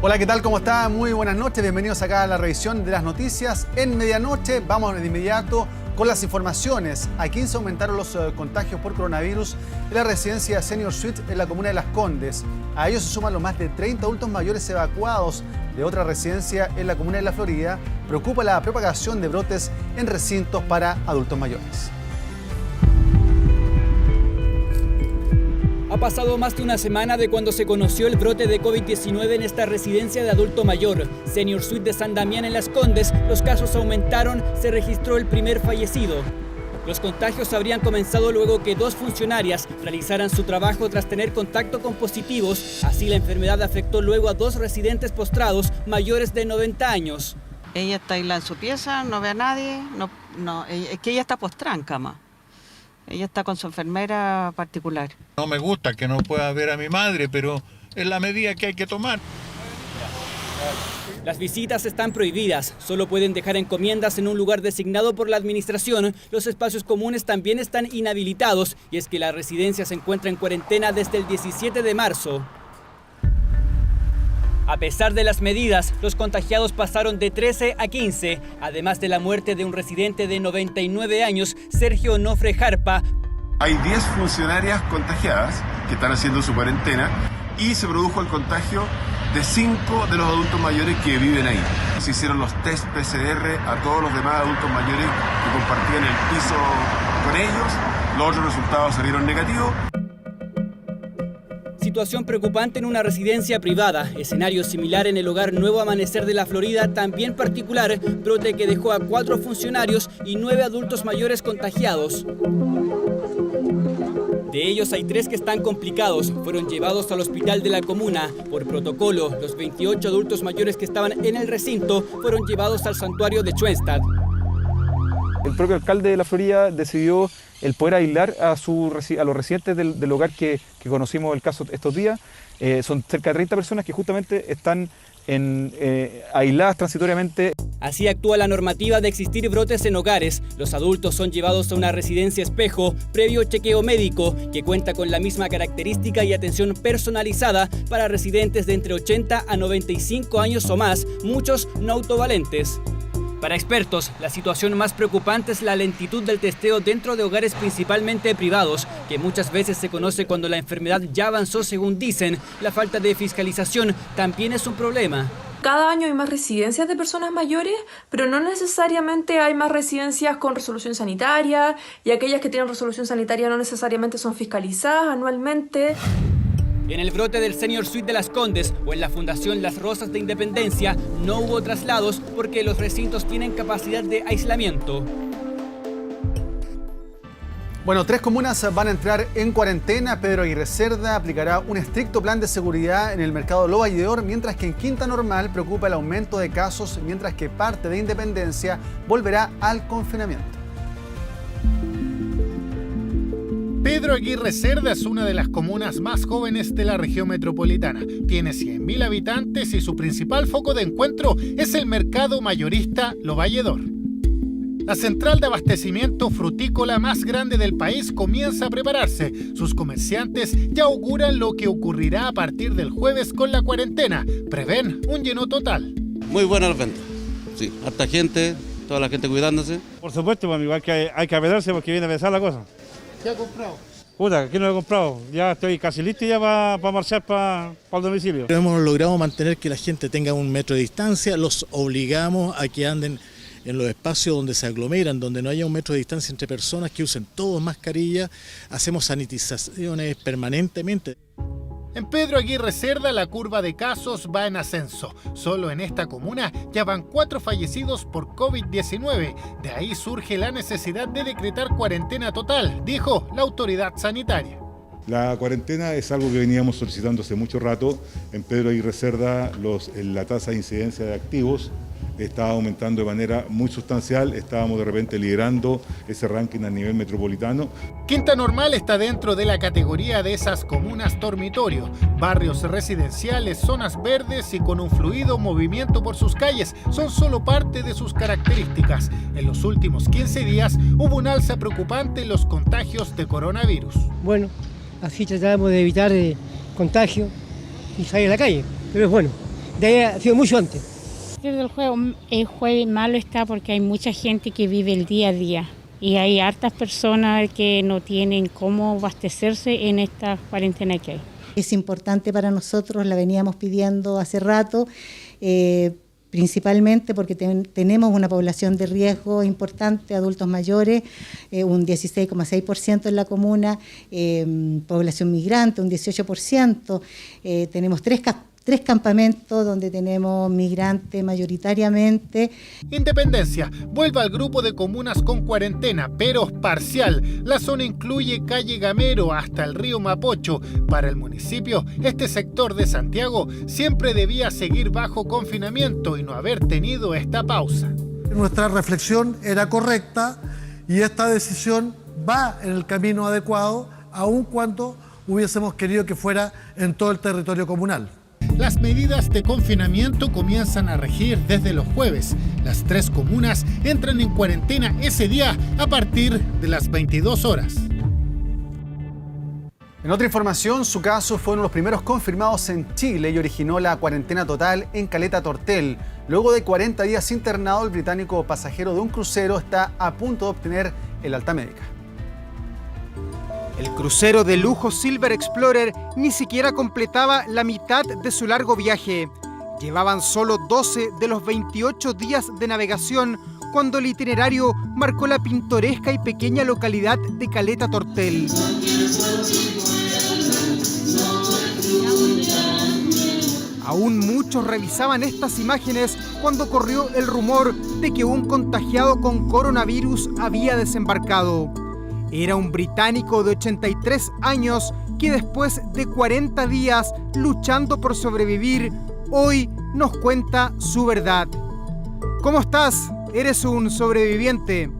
Hola, ¿qué tal? ¿Cómo está? Muy buenas noches. Bienvenidos acá a la revisión de las noticias en medianoche. Vamos de inmediato con las informaciones. A 15 aumentaron los contagios por coronavirus en la residencia Senior Suite en la comuna de Las Condes. A ellos se suman los más de 30 adultos mayores evacuados de otra residencia en la comuna de La Florida. Preocupa la propagación de brotes en recintos para adultos mayores. Ha pasado más de una semana de cuando se conoció el brote de COVID-19 en esta residencia de adulto mayor, Senior Suite de San Damián en Las Condes. Los casos aumentaron, se registró el primer fallecido. Los contagios habrían comenzado luego que 2 funcionarias realizaran su trabajo tras tener contacto con positivos. Así la enfermedad afectó luego a 2 residentes postrados mayores de 90 años. Ella está aislada en su pieza, no ve a nadie, es que ella está postrada en cama. Ella está con su enfermera particular. No me gusta que no pueda ver a mi madre, pero es la medida que hay que tomar. Las visitas están prohibidas, solo pueden dejar encomiendas en un lugar designado por la administración. Los espacios comunes también están inhabilitados, y es que la residencia se encuentra en cuarentena desde el 17 de marzo. A pesar de las medidas, los contagiados pasaron de 13 a 15, además de la muerte de un residente de 99 años, Sergio Onofre Jarpa. Hay 10 funcionarias contagiadas que están haciendo su cuarentena y se produjo el contagio de 5 de los adultos mayores que viven ahí. Se hicieron los test PCR a todos los demás adultos mayores que compartían el piso con ellos. Los otros resultados salieron negativos. Situación preocupante en una residencia privada. Escenario similar en el hogar Nuevo Amanecer de La Florida, también particular. Brote que dejó a 4 funcionarios y 9 adultos mayores contagiados. De ellos hay 3 que están complicados. Fueron llevados al hospital de la comuna. Por protocolo, los 28 adultos mayores que estaban en el recinto fueron llevados al santuario de Schoenstatt. El propio alcalde de La Florida decidió el poder aislar a los residentes del hogar que conocimos el caso estos días. Son cerca de 30 personas que justamente están aisladas transitoriamente. Así actúa la normativa de existir brotes en hogares. Los adultos son llevados a una residencia espejo, previo chequeo médico, que cuenta con la misma característica y atención personalizada para residentes de entre 80 a 95 años o más, muchos no autovalentes. Para expertos, la situación más preocupante es la lentitud del testeo dentro de hogares principalmente privados, que muchas veces se conoce cuando la enfermedad ya avanzó según dicen. La falta de fiscalización también es un problema. Cada año hay más residencias de personas mayores, pero no necesariamente hay más residencias con resolución sanitaria, y aquellas que tienen resolución sanitaria no necesariamente son fiscalizadas anualmente. En el brote del Senior Suite de Las Condes o en la Fundación Las Rosas de Independencia no hubo traslados porque los recintos tienen capacidad de aislamiento. Bueno, 3 comunas van a entrar en cuarentena. Pedro Aguirre Cerda aplicará un estricto plan de seguridad en el mercado Lo Valledor, mientras que en Quinta Normal preocupa el aumento de casos, mientras que parte de Independencia volverá al confinamiento. Pedro Aguirre Cerda es una de las comunas más jóvenes de la región metropolitana. Tiene 100.000 habitantes y su principal foco de encuentro es el mercado mayorista Lo Valledor. La central de abastecimiento frutícola más grande del país comienza a prepararse. Sus comerciantes ya auguran lo que ocurrirá a partir del jueves con la cuarentena. Prevén un lleno total. Muy buena la venta. Sí, harta gente, toda la gente cuidándose. Por supuesto, pues, igual que hay que apedarse porque viene a empezar la cosa. ¿Qué ha comprado? Puta, ¿qué no he comprado? Ya estoy casi listo ya para marchar para el domicilio. Hemos logrado mantener que la gente tenga 1 metro de distancia, los obligamos a que anden en los espacios donde se aglomeran, donde no haya 1 metro de distancia entre personas, que usen todos mascarilla, hacemos sanitizaciones permanentemente. En Pedro Aguirre Cerda la curva de casos va en ascenso. Solo en esta comuna ya van 4 fallecidos por COVID-19. De ahí surge la necesidad de decretar cuarentena total, dijo la autoridad sanitaria. La cuarentena es algo que veníamos solicitando hace mucho rato. En Pedro Aguirre Cerda la tasa de incidencia de activos estaba aumentando de manera muy sustancial, estábamos de repente liderando ese ranking a nivel metropolitano. Quinta Normal está dentro de la categoría de esas comunas dormitorio, barrios residenciales, zonas verdes y con un fluido movimiento por sus calles son solo parte de sus características. En los últimos 15 días hubo un alza preocupante en los contagios de coronavirus. Bueno, así tratamos de evitar contagio y salir a la calle, pero es bueno. Debe haber sido mucho antes. El jueves malo está porque hay mucha gente que vive el día a día y hay hartas personas que no tienen cómo abastecerse en esta cuarentena que hay. Es importante para nosotros, la veníamos pidiendo hace rato, principalmente porque tenemos una población de riesgo importante, adultos mayores, un 16,6% en la comuna, población migrante, un 18%, tenemos tres campamentos donde tenemos migrantes mayoritariamente. Independencia vuelve al grupo de comunas con cuarentena, pero parcial. La zona incluye calle Gamero hasta el río Mapocho. Para el municipio, este sector de Santiago siempre debía seguir bajo confinamiento y no haber tenido esta pausa. Nuestra reflexión era correcta y esta decisión va en el camino adecuado, aun cuando hubiésemos querido que fuera en todo el territorio comunal. Las medidas de confinamiento comienzan a regir desde los jueves. Las 3 comunas entran en cuarentena ese día a partir de las 22 horas. En otra información, su caso fue uno de los primeros confirmados en Chile y originó la cuarentena total en Caleta Tortel. Luego de 40 días internado, el británico pasajero de un crucero está a punto de obtener el alta médica. El crucero de lujo Silver Explorer ni siquiera completaba la mitad de su largo viaje. Llevaban solo 12 de los 28 días de navegación cuando el itinerario marcó la pintoresca y pequeña localidad de Caleta Tortel. Aún muchos revisaban estas imágenes cuando corrió el rumor de que un contagiado con coronavirus había desembarcado. Era un británico de 83 años que después de 40 días luchando por sobrevivir, hoy nos cuenta su verdad. ¿Cómo estás? ¿Eres un sobreviviente?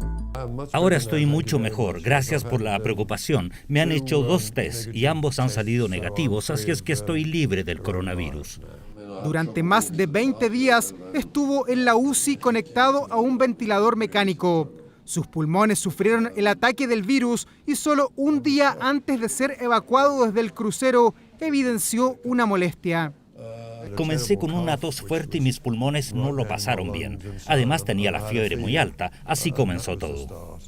Ahora estoy mucho mejor, gracias por la preocupación. Me han hecho 2 test y ambos han salido negativos, así es que estoy libre del coronavirus. Durante más de 20 días estuvo en la UCI conectado a un ventilador mecánico. Sus pulmones sufrieron el ataque del virus y solo un día antes de ser evacuado desde el crucero evidenció una molestia. Comencé con una tos fuerte y mis pulmones no lo pasaron bien. Además tenía la fiebre muy alta, así comenzó todo.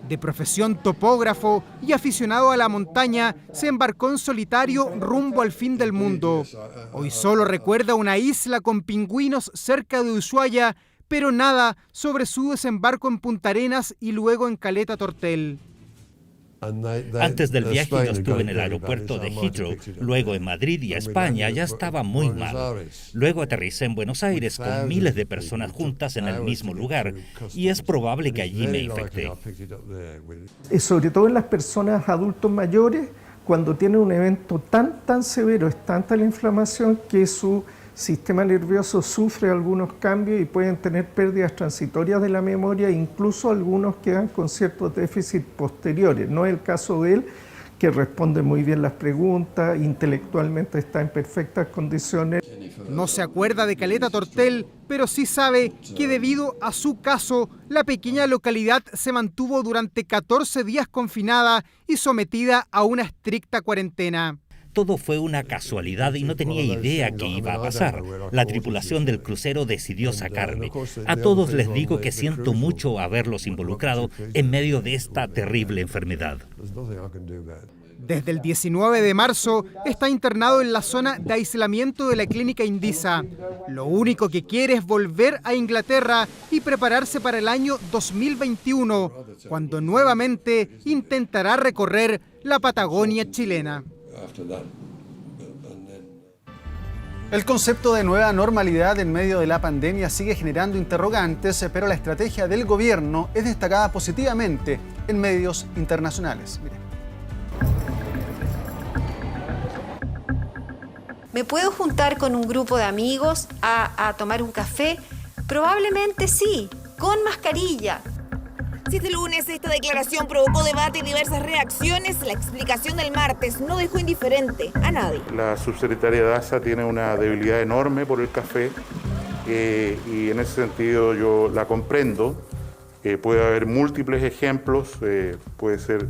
De profesión topógrafo y aficionado a la montaña, se embarcó en solitario rumbo al fin del mundo. Hoy solo recuerda una isla con pingüinos cerca de Ushuaia, pero nada sobre su desembarco en Punta Arenas y luego en Caleta Tortel. Antes del viaje yo estuve en el aeropuerto de Heathrow, luego en Madrid y a España ya estaba muy mal. Luego aterricé en Buenos Aires con miles de personas juntas en el mismo lugar y es probable que allí me infecté. Sobre todo en las personas adultos mayores, cuando tienen un evento tan severo, es tanta la inflamación que su sistema nervioso sufre algunos cambios y pueden tener pérdidas transitorias de la memoria, incluso algunos quedan con ciertos déficits posteriores. No es el caso de él, que responde muy bien las preguntas, intelectualmente está en perfectas condiciones. No se acuerda de Caleta Tortel, pero sí sabe que debido a su caso, la pequeña localidad se mantuvo durante 14 días confinada y sometida a una estricta cuarentena. Todo fue una casualidad y no tenía idea qué iba a pasar. La tripulación del crucero decidió sacarme. A todos les digo que siento mucho haberlos involucrado en medio de esta terrible enfermedad. Desde el 19 de marzo está internado en la zona de aislamiento de la clínica Indisa. Lo único que quiere es volver a Inglaterra y prepararse para el año 2021, cuando nuevamente intentará recorrer la Patagonia chilena. El concepto de nueva normalidad en medio de la pandemia sigue generando interrogantes, pero la estrategia del gobierno es destacada positivamente en medios internacionales. Miren. ¿Me puedo juntar con un grupo de amigos a tomar un café? Probablemente sí, con mascarilla. Si este lunes esta declaración provocó debate y diversas reacciones, la explicación del martes no dejó indiferente a nadie. La subsecretaria Daza tiene una debilidad enorme por el café y en ese sentido yo la comprendo. Puede haber múltiples ejemplos, puede ser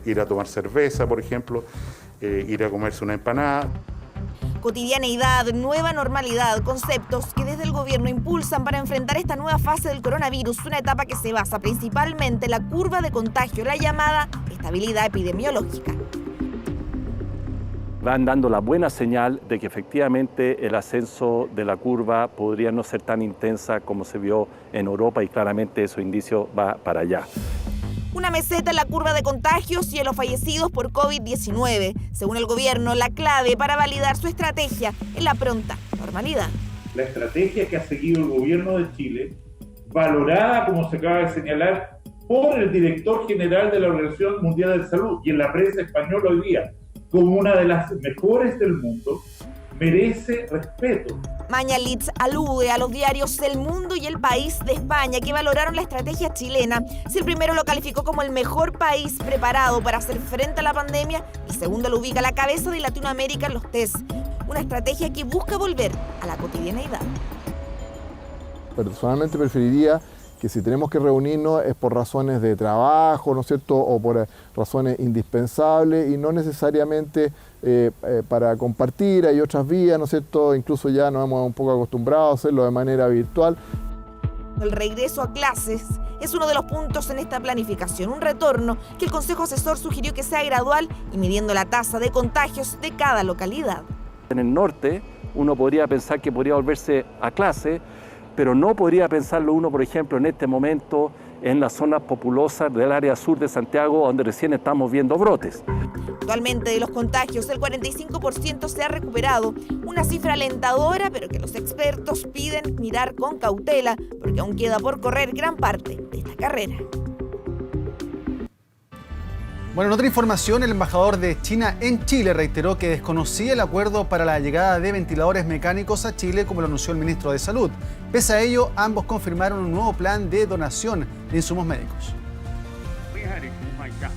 ir a tomar cerveza, por ejemplo, ir a comerse una empanada. cotidianeidad, nueva normalidad, conceptos que desde el gobierno impulsan para enfrentar esta nueva fase del coronavirus, una etapa que se basa principalmente en la curva de contagio, la llamada estabilidad epidemiológica. Van dando la buena señal de que efectivamente el ascenso de la curva podría no ser tan intensa como se vio en Europa y claramente esos indicios va para allá. Una meseta en la curva de contagios y en los fallecidos por COVID-19. Según el gobierno, la clave para validar su estrategia es la pronta normalidad. La estrategia que ha seguido el gobierno de Chile, valorada, como se acaba de señalar, por el director general de la Organización Mundial de Salud y en la prensa española hoy día, como una de las mejores del mundo, merece respeto. Mañalich alude a los diarios El Mundo y El País de España que valoraron la estrategia chilena. Si el primero lo calificó como el mejor país preparado para hacer frente a la pandemia, el segundo lo ubica a la cabeza de Latinoamérica en los test. Una estrategia que busca volver a la cotidianeidad. Personalmente preferiría que si tenemos que reunirnos es por razones de trabajo, ¿no es cierto?, o por razones indispensables y no necesariamente para compartir. Hay otras vías, ¿no es cierto?, incluso ya nos hemos un poco acostumbrado a hacerlo de manera virtual. El regreso a clases es uno de los puntos en esta planificación, un retorno que el Consejo Asesor sugirió que sea gradual y midiendo la tasa de contagios de cada localidad. En el norte uno podría pensar que podría volverse a clase, pero no podría pensarlo uno, por ejemplo, en este momento en las zonas populosas del área sur de Santiago, donde recién estamos viendo brotes. Actualmente de los contagios, el 45% se ha recuperado, una cifra alentadora, pero que los expertos piden mirar con cautela, porque aún queda por correr gran parte de esta carrera. Bueno, en otra información, el embajador de China en Chile reiteró que desconocía el acuerdo para la llegada de ventiladores mecánicos a Chile, como lo anunció el ministro de Salud. Pese a ello, ambos confirmaron un nuevo plan de donación de insumos médicos.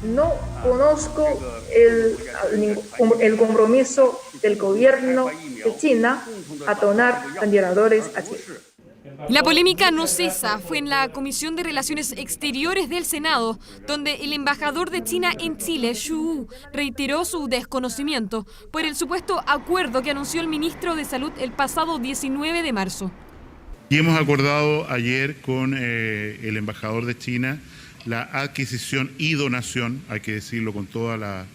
No conozco el compromiso del gobierno de China a donar ventiladores a Chile. La polémica no cesa. Fue en la Comisión de Relaciones Exteriores del Senado, donde el embajador de China en Chile, Xu, reiteró su desconocimiento por el supuesto acuerdo que anunció el ministro de Salud el pasado 19 de marzo. Y hemos acordado ayer con el embajador de China la adquisición y donación, hay que decirlo con toda la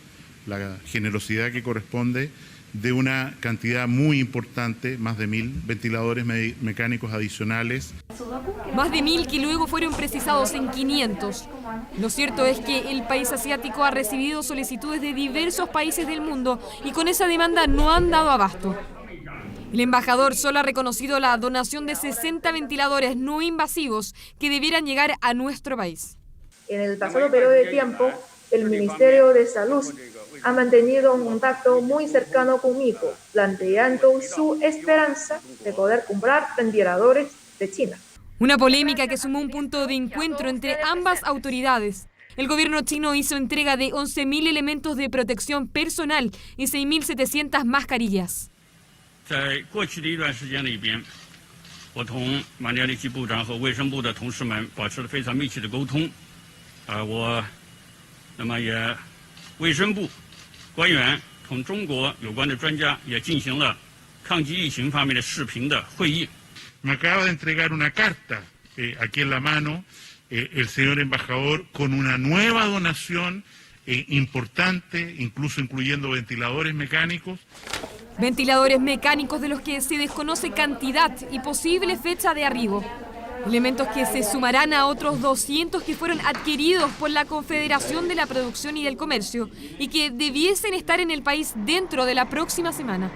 generosidad que corresponde, de una cantidad muy importante, más de 1.000 ventiladores mecánicos adicionales. Más de 1.000 que luego fueron precisados en 500. Lo cierto es que el país asiático ha recibido solicitudes de diversos países del mundo y con esa demanda no han dado abasto. El embajador solo ha reconocido la donación de 60 ventiladores no invasivos que debieran llegar a nuestro país. En el pasado periodo de tiempo, el Ministerio de Salud ha mantenido un contacto muy cercano conmigo, planteando su esperanza de poder comprar ventiladores de China. Una polémica que sumó un punto de encuentro entre ambas autoridades. El gobierno chino hizo entrega de 11.000 elementos de protección personal y 6.700 mascarillas. Me acaba de entregar una carta aquí en la mano el señor embajador con una nueva donación importante, incluso incluyendo ventiladores mecánicos. Ventiladores mecánicos de los que se desconoce cantidad y posible fecha de arribo. Elementos que se sumarán a otros 200 que fueron adquiridos por la Confederación de la Producción y del Comercio y que debiesen estar en el país dentro de la próxima semana.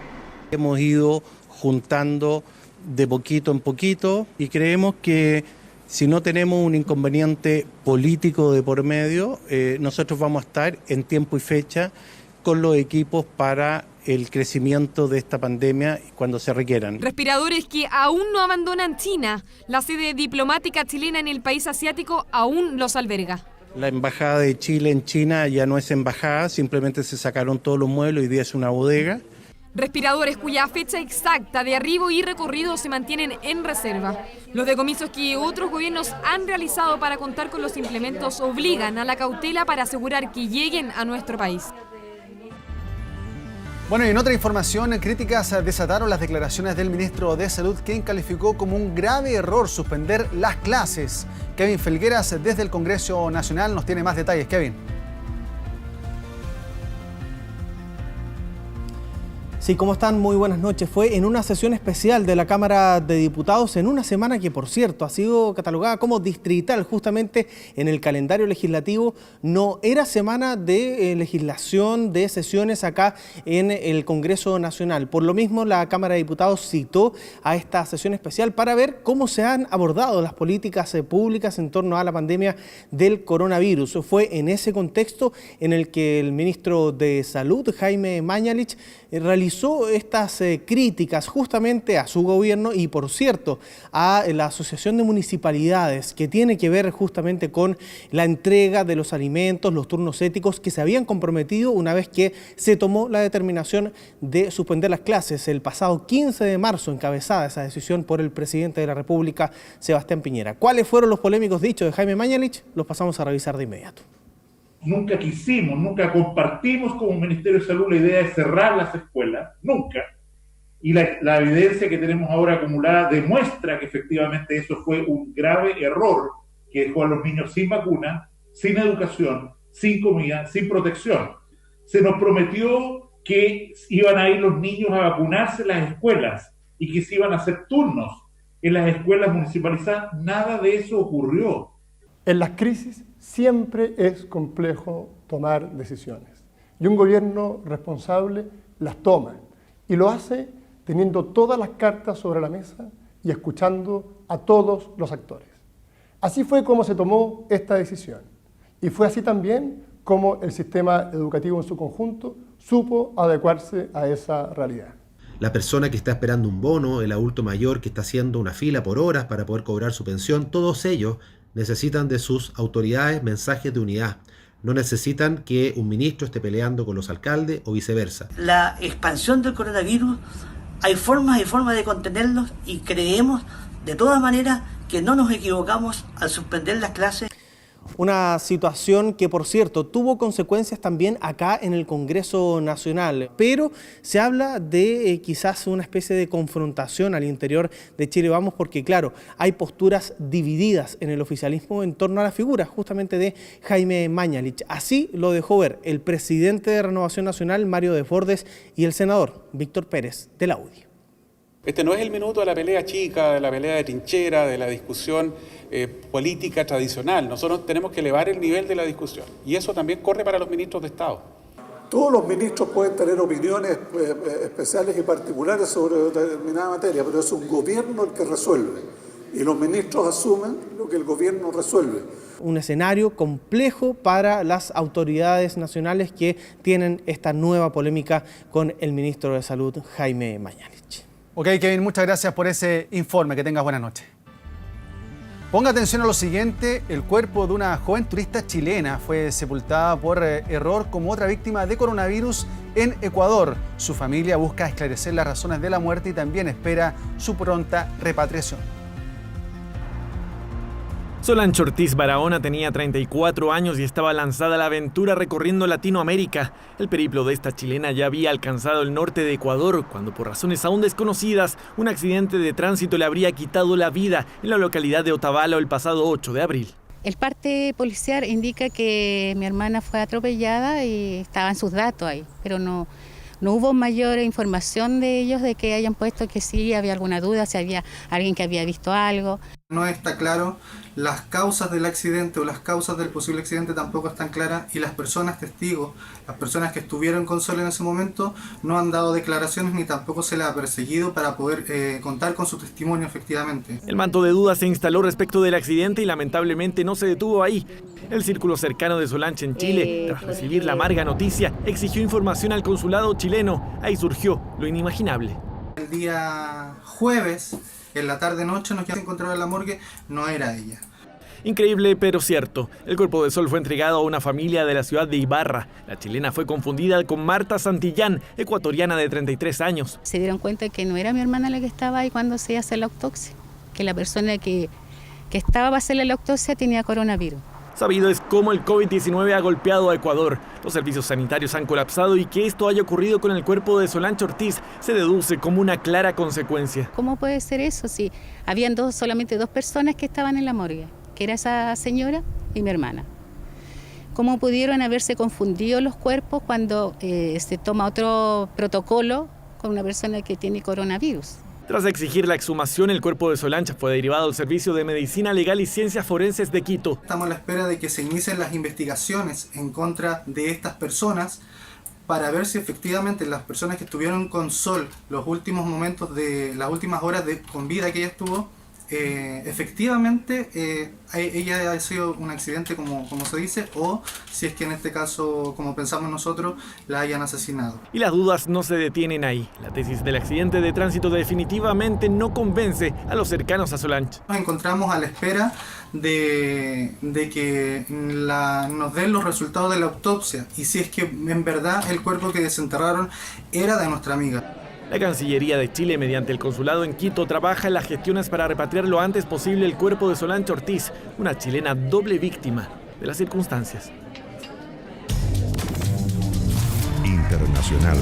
Hemos ido juntando de poquito en poquito y creemos que si no tenemos un inconveniente político de por medio, nosotros vamos a estar en tiempo y fecha con los equipos para el crecimiento de esta pandemia cuando se requieran. Respiradores que aún no abandonan China. La sede diplomática chilena en el país asiático aún los alberga. La embajada de Chile en China ya no es embajada, simplemente se sacaron todos los muebles, hoy día es una bodega. Respiradores cuya fecha exacta de arribo y recorrido se mantienen en reserva. Los decomisos que otros gobiernos han realizado para contar con los implementos obligan a la cautela para asegurar que lleguen a nuestro país. Bueno, y en otra información, críticas desataron las declaraciones del ministro de Salud, quien calificó como un grave error suspender las clases. Kevin Felgueras, desde el Congreso Nacional, nos tiene más detalles. Kevin. Sí, ¿cómo están? Muy buenas noches. Fue en una sesión especial de la Cámara de Diputados en una semana que, por cierto, ha sido catalogada como distrital. Justamente en el calendario legislativo no era semana de legislación, de sesiones acá en el Congreso Nacional. Por lo mismo, la Cámara de Diputados citó a esta sesión especial para ver cómo se han abordado las políticas públicas en torno a la pandemia del coronavirus. Fue en ese contexto en el que el ministro de Salud, Jaime Mañalich, realizó estas críticas justamente a su gobierno y, por cierto, a la Asociación de Municipalidades, que tiene que ver justamente con la entrega de los alimentos, los turnos éticos que se habían comprometido una vez que se tomó la determinación de suspender las clases el pasado 15 de marzo, encabezada esa decisión por el presidente de la República, Sebastián Piñera. ¿Cuáles fueron los polémicos dichos de Jaime Mañalich? Los pasamos a revisar de inmediato. Nunca quisimos, nunca compartimos como Ministerio de Salud la idea de cerrar las escuelas, nunca. Y la evidencia que tenemos ahora acumulada demuestra que efectivamente eso fue un grave error que dejó a los niños sin vacuna, sin educación, sin comida, sin protección. Se nos prometió que iban a ir los niños a vacunarse en las escuelas y que se iban a hacer turnos en las escuelas municipalizadas. Nada de eso ocurrió. En las crisis siempre es complejo tomar decisiones y un gobierno responsable las toma y lo hace teniendo todas las cartas sobre la mesa y escuchando a todos los actores. Así fue como se tomó esta decisión y fue así también como el sistema educativo en su conjunto supo adecuarse a esa realidad. La persona que está esperando un bono, el adulto mayor que está haciendo una fila por horas para poder cobrar su pensión, todos ellos necesitan de sus autoridades mensajes de unidad. No necesitan que un ministro esté peleando con los alcaldes o viceversa. La expansión del coronavirus, hay formas y formas de contenerlos y creemos de todas maneras que no nos equivocamos al suspender las clases. Una situación que, por cierto, tuvo consecuencias también acá en el Congreso Nacional, pero se habla de quizás una especie de confrontación al interior de Chile Vamos, porque claro, hay posturas divididas en el oficialismo en torno a la figura justamente de Jaime Mañalich. Así lo dejó ver el presidente de Renovación Nacional, Mario Desbordes, y el senador Víctor Pérez, de la UDI. Este no es el minuto de la pelea chica, de la pelea de trinchera, de la discusión política tradicional. Nosotros tenemos que elevar el nivel de la discusión y eso también corre para los ministros de Estado. Todos los ministros pueden tener opiniones especiales y particulares sobre determinada materia, pero es un gobierno el que resuelve y los ministros asumen lo que el gobierno resuelve. Un escenario complejo para las autoridades nacionales que tienen esta nueva polémica con el ministro de Salud, Jaime Mañalich. Ok, Kevin, muchas gracias por ese informe. Que tengas buenas noches. Ponga atención a lo siguiente. El cuerpo de una joven turista chilena fue sepultada por error como otra víctima de coronavirus en Ecuador. Su familia busca esclarecer las razones de la muerte y también espera su pronta repatriación. Solange Ortiz Barahona tenía 34 años y estaba lanzada a la aventura recorriendo Latinoamérica. El periplo de esta chilena ya había alcanzado el norte de Ecuador cuando, por razones aún desconocidas, un accidente de tránsito le habría quitado la vida en la localidad de Otavalo el pasado 8 de abril. El parte policial indica que mi hermana fue atropellada y estaban sus datos ahí, pero no hubo mayor información de ellos de que hayan puesto que sí había alguna duda, si había alguien que había visto algo. No está claro las causas del accidente o las causas del posible accidente tampoco están claras y las personas testigos, las personas que estuvieron con Sol en ese momento no han dado declaraciones ni tampoco se les ha perseguido para poder contar con su testimonio efectivamente. El manto de dudas se instaló respecto del accidente y lamentablemente no se detuvo ahí. El círculo cercano de Solange en Chile, tras recibir la amarga noticia, exigió información al consulado chileno. Ahí surgió lo inimaginable. El día jueves, en la tarde-noche, nos encontraba en la morgue, no era ella. Increíble, pero cierto. El cuerpo de Sol fue entregado a una familia de la ciudad de Ibarra. La chilena fue confundida con Marta Santillán, ecuatoriana de 33 años. Se dieron cuenta que no era mi hermana la que estaba ahí cuando se iba a hacer la autopsia, que la persona que estaba para hacerle la autopsia tenía coronavirus. Sabido es cómo el COVID-19 ha golpeado a Ecuador. Los servicios sanitarios han colapsado y que esto haya ocurrido con el cuerpo de Solange Ortiz se deduce como una clara consecuencia. ¿Cómo puede ser eso si habían solamente dos personas que estaban en la morgue, que era esa señora y mi hermana? ¿Cómo pudieron haberse confundido los cuerpos cuando se toma otro protocolo con una persona que tiene coronavirus? Tras exigir la exhumación, el cuerpo de Solange fue derivado al Servicio de Medicina Legal y Ciencias Forenses de Quito. Estamos a la espera de que se inicien las investigaciones en contra de estas personas para ver si efectivamente las personas que estuvieron con Sol los últimos momentos de las últimas horas con vida que ella estuvo, efectivamente ella ha sido un accidente como se dice, o si es que en este caso, como pensamos nosotros, la hayan asesinado. Y las dudas no se detienen ahí. La tesis del accidente de tránsito definitivamente no convence a los cercanos a Solange. Nos encontramos a la espera de que nos den los resultados de la autopsia y si es que en verdad el cuerpo que desenterraron era de nuestra amiga. La Cancillería de Chile, mediante el consulado en Quito, trabaja en las gestiones para repatriar lo antes posible el cuerpo de Solange Ortiz, una chilena doble víctima de las circunstancias. Internacional.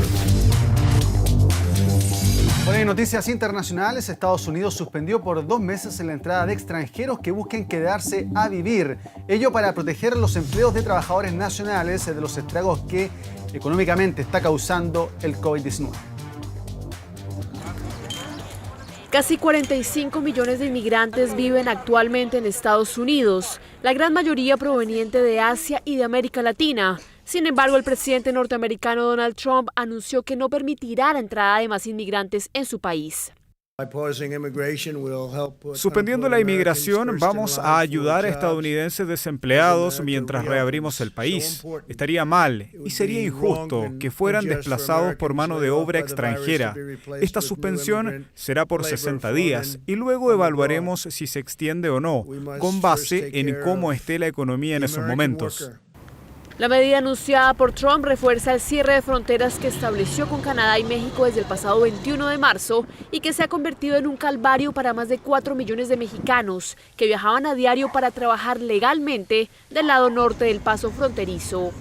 Bueno, en noticias internacionales, Estados Unidos suspendió por 2 meses la entrada de extranjeros que busquen quedarse a vivir. Ello para proteger los empleos de trabajadores nacionales de los estragos que económicamente está causando el COVID-19. Casi 45 millones de inmigrantes viven actualmente en Estados Unidos, la gran mayoría proveniente de Asia y de América Latina. Sin embargo, el presidente norteamericano Donald Trump anunció que no permitirá la entrada de más inmigrantes en su país. Suspendiendo la inmigración, vamos a ayudar a estadounidenses desempleados mientras reabrimos el país. Estaría mal y sería injusto que fueran desplazados por mano de obra extranjera. Esta suspensión será por 60 días y luego evaluaremos si se extiende o no, con base en cómo esté la economía en esos momentos. La medida anunciada por Trump refuerza el cierre de fronteras que estableció con Canadá y México desde el pasado 21 de marzo y que se ha convertido en un calvario para más de 4 millones de mexicanos que viajaban a diario para trabajar legalmente del lado norte del paso fronterizo.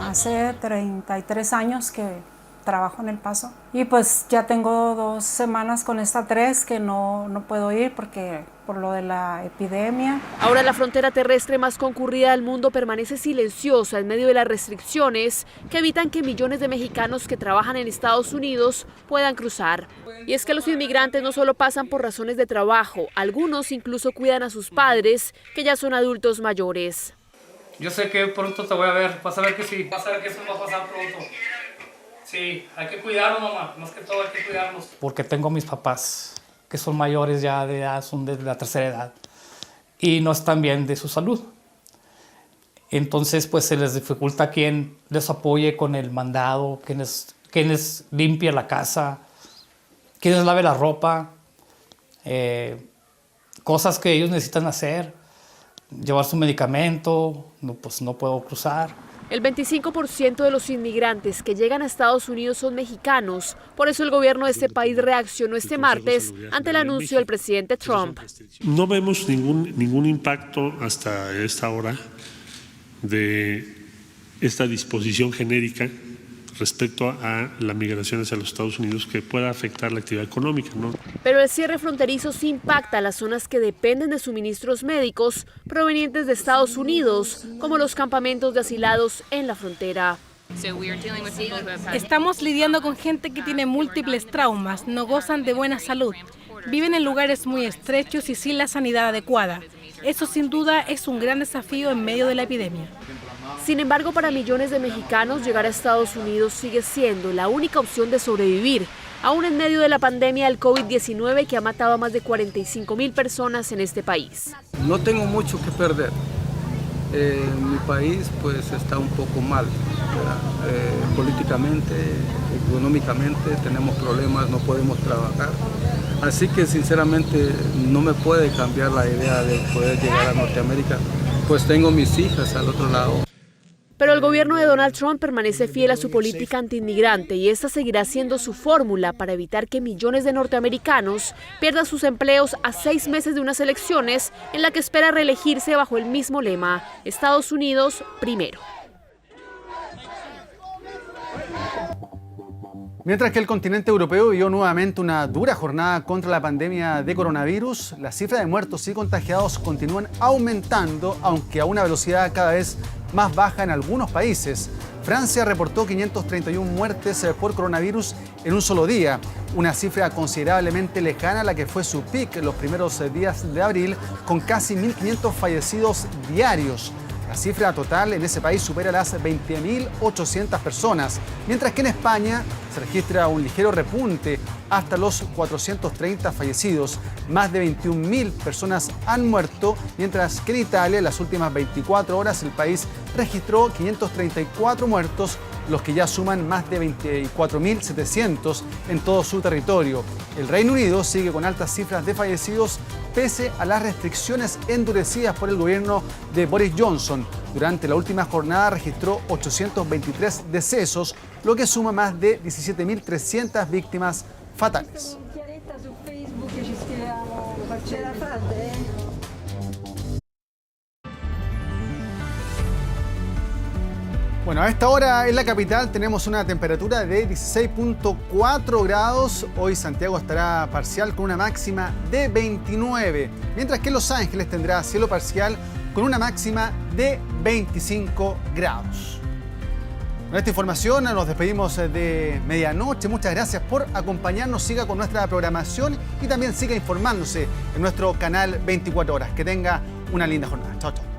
Hace 33 años que trabajo en El Paso y pues ya tengo 2 semanas con esta 3 que no puedo ir por lo de la epidemia. Ahora la frontera terrestre más concurrida del mundo permanece silenciosa en medio de las restricciones que evitan que millones de mexicanos que trabajan en Estados Unidos puedan cruzar. Y es que los inmigrantes no solo pasan por razones de trabajo, algunos incluso cuidan a sus padres que ya son adultos mayores. Yo sé que pronto te voy a ver, vas a ver que sí, vas a ver que eso va a pasar pronto. Sí, hay que cuidarnos, mamá, más que todo hay que cuidarnos. Porque tengo mis papás, que son mayores ya de edad, son de la tercera edad, y no están bien de su salud. Entonces, pues se les dificulta quien les apoye con el mandado, quien les limpie la casa, quien les lave la ropa, cosas que ellos necesitan hacer, llevar su medicamento, pues no puedo cruzar. El 25% de los inmigrantes que llegan a Estados Unidos son mexicanos. Por eso el gobierno de este país reaccionó este martes ante el anuncio del presidente Trump. No vemos ningún impacto hasta esta hora de esta disposición genérica respecto a la migración hacia los Estados Unidos que pueda afectar la actividad económica, ¿no? Pero el cierre fronterizo sí impacta a las zonas que dependen de suministros médicos provenientes de Estados Unidos, como los campamentos de asilados en la frontera. Estamos lidiando con gente que tiene múltiples traumas, no gozan de buena salud, viven en lugares muy estrechos y sin la sanidad adecuada. Eso sin duda es un gran desafío en medio de la epidemia. Sin embargo, para millones de mexicanos, llegar a Estados Unidos sigue siendo la única opción de sobrevivir, aún en medio de la pandemia del COVID-19 que ha matado a más de 45,000 personas en este país. No tengo mucho que perder. Mi país pues está un poco mal, políticamente, económicamente tenemos problemas, no podemos trabajar. Así que sinceramente no me puede cambiar la idea de poder llegar a Norteamérica, pues tengo mis hijas al otro lado. Pero el gobierno de Donald Trump permanece fiel a su política antiinmigrante y esta seguirá siendo su fórmula para evitar que millones de norteamericanos pierdan sus empleos a 6 meses de unas elecciones en la que espera reelegirse bajo el mismo lema: Estados Unidos primero. Mientras que el continente europeo vivió nuevamente una dura jornada contra la pandemia de coronavirus, la cifra de muertos y contagiados continúan aumentando, aunque a una velocidad cada vez más baja en algunos países. Francia reportó 531 muertes por coronavirus en un solo día, una cifra considerablemente lejana a la que fue su pic en los primeros días de abril, con casi 1.500 fallecidos diarios. La cifra total en ese país supera las 20.800 personas, mientras que en España se registra un ligero repunte hasta los 430 fallecidos. Más de 21.000 personas han muerto, mientras que en Italia en las últimas 24 horas el país registró 534 muertos, los que ya suman más de 24.700 en todo su territorio. El Reino Unido sigue con altas cifras de fallecidos pese a las restricciones endurecidas por el gobierno de Boris Johnson. Durante la última jornada registró 823 decesos, lo que suma más de 17.300 víctimas fatales. Bueno, a esta hora en la capital tenemos una temperatura de 16.4 grados. Hoy Santiago estará parcial con una máxima de 29, mientras que Los Ángeles tendrá cielo parcial con una máxima de 25 grados. Con esta información nos despedimos de medianoche. Muchas gracias por acompañarnos. Siga con nuestra programación y también siga informándose en nuestro canal 24 horas. Que tenga una linda jornada. Chao, chao.